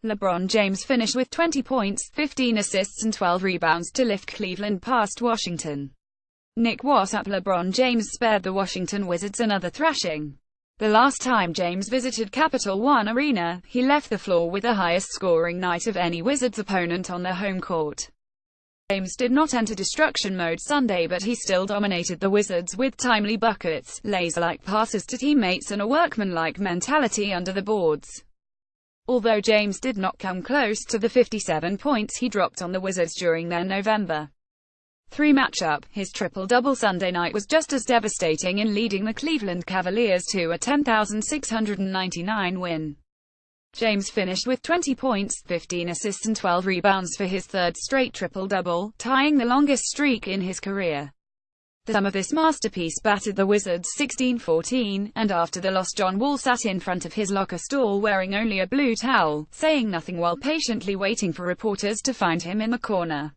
LeBron James finished with 20 points, 15 assists and 12 rebounds to lift Cleveland past Washington. Nick What's up? LeBron James spared the Washington Wizards another thrashing. The last time James visited Capital One Arena, he left the floor with the highest scoring night of any Wizards opponent on their home court. James did not enter destruction mode Sunday, but he still dominated the Wizards with timely buckets, laser-like passes to teammates and a workmanlike mentality under the boards. Although James did not come close to the 57 points he dropped on the Wizards during their November 3 matchup, his triple-double Sunday night was just as devastating in leading the Cleveland Cavaliers to a 10,699 win. James finished with 20 points, 15 assists and 12 rebounds for his third straight triple-double, tying the longest streak in his career. The sum of this masterpiece battered the Wizards 16-14, and after the loss John Wall sat in front of his locker stall wearing only a blue towel, saying nothing while patiently waiting for reporters to find him in the corner.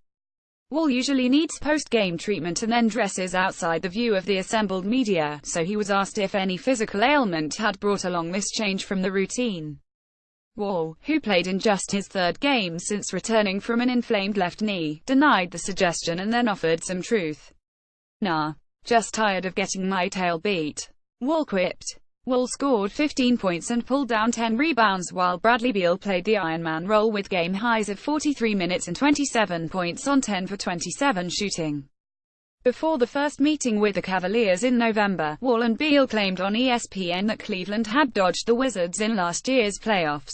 Wall usually needs post-game treatment and then dresses outside the view of the assembled media, so he was asked if any physical ailment had brought along this change from the routine. Wall, who played in just his third game since returning from an inflamed left knee, denied the suggestion and then offered some truth. "Nah. Just tired of getting my tail beat," Wall quipped. Wall scored 15 points and pulled down 10 rebounds while Bradley Beal played the Iron Man role with game highs of 43 minutes and 27 points on 10 for 27 shooting. Before the first meeting with the Cavaliers in November, Wall and Beal claimed on ESPN that Cleveland had dodged the Wizards in last year's playoffs.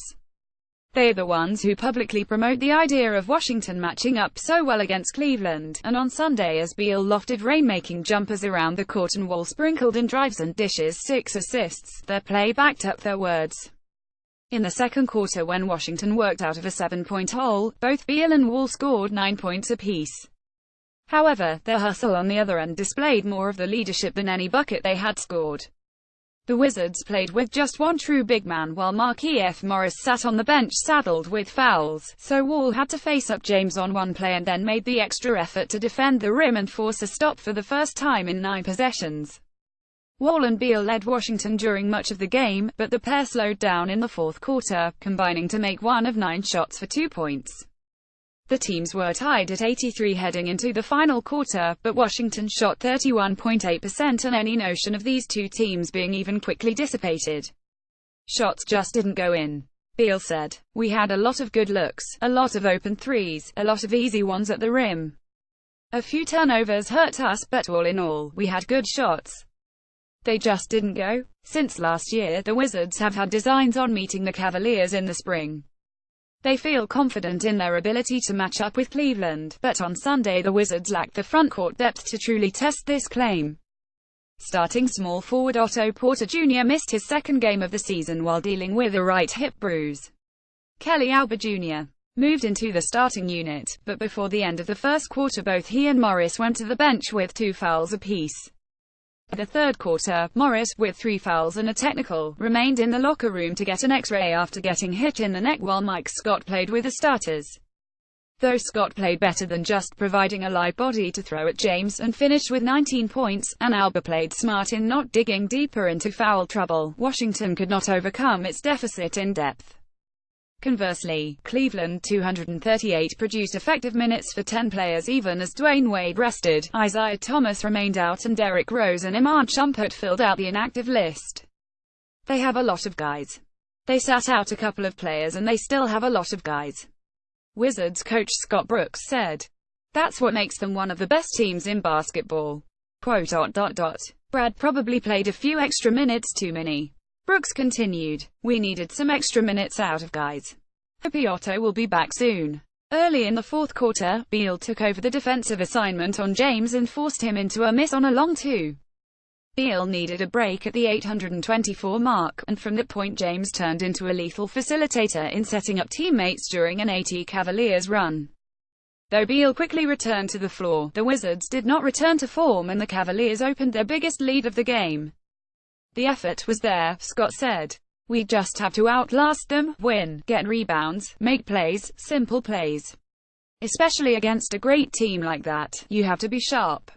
They're the ones who publicly promote the idea of Washington matching up so well against Cleveland, and on Sunday as Beal lofted rainmaking jumpers around the court and Wall sprinkled in drives and dishes 6 assists, their play backed up their words. In the second quarter, when Washington worked out of a 7-point hole, both Beal and Wall scored 9 points apiece. However, their hustle on the other end displayed more of the leadership than any bucket they had scored. The Wizards played with just one true big man while Markieff Morris sat on the bench saddled with fouls, so Wall had to face up James on one play and then made the extra effort to defend the rim and force a stop for the first time in 9 possessions. Wall and Beal led Washington during much of the game, but the pair slowed down in the fourth quarter, combining to make 1 of 9 shots for 2 points. The teams were tied at 83 heading into the final quarter, but Washington shot 31.8%, and any notion of these two teams being even quickly dissipated. "Shots just didn't go in," Beal said. "We had a lot of good looks, a lot of open threes, a lot of easy ones at the rim. A few turnovers hurt us, but all in all, we had good shots. They just didn't go." Since last year, the Wizards have had designs on meeting the Cavaliers in the spring. They feel confident in their ability to match up with Cleveland, but on Sunday the Wizards lacked the frontcourt depth to truly test this claim. Starting small forward Otto Porter Jr. missed his second game of the season while dealing with a right hip bruise. Kelly Oubre Jr. moved into the starting unit, but before the end of the first quarter both he and Morris went to the bench with 2 fouls apiece. In the third quarter, Morris, with 3 fouls and a technical, remained in the locker room to get an X-ray after getting hit in the neck while Mike Scott played with the starters. Though Scott played better than just providing a light body to throw at James, and finished with 19 points, and Oubre played smart in not digging deeper into foul trouble, Washington could not overcome its deficit in depth. Conversely, Cleveland 238 produced effective minutes for 10 players even as Dwayne Wade rested, Isaiah Thomas remained out and Derrick Rose and Iman Shumpert filled out the inactive list. They have a lot of guys. They sat out a couple of players and they still have a lot of guys. Wizards coach Scott Brooks said. That's what makes them one of the best teams in basketball. Quote, Brad probably played a few extra minutes too many. Brooks continued. We needed some extra minutes out of guys. Hope Otto will be back soon. Early in the fourth quarter, Beal took over the defensive assignment on James and forced him into a miss on a long 2. Beal needed a break at the 824 mark, and from that point James turned into a lethal facilitator in setting up teammates during an 80 Cavaliers run. Though Beal quickly returned to the floor, the Wizards did not return to form and the Cavaliers opened their biggest lead of the game. The effort was there, Scott said. We just have to outlast them, win, get rebounds, make plays, simple plays. Especially against a great team like that, you have to be sharp.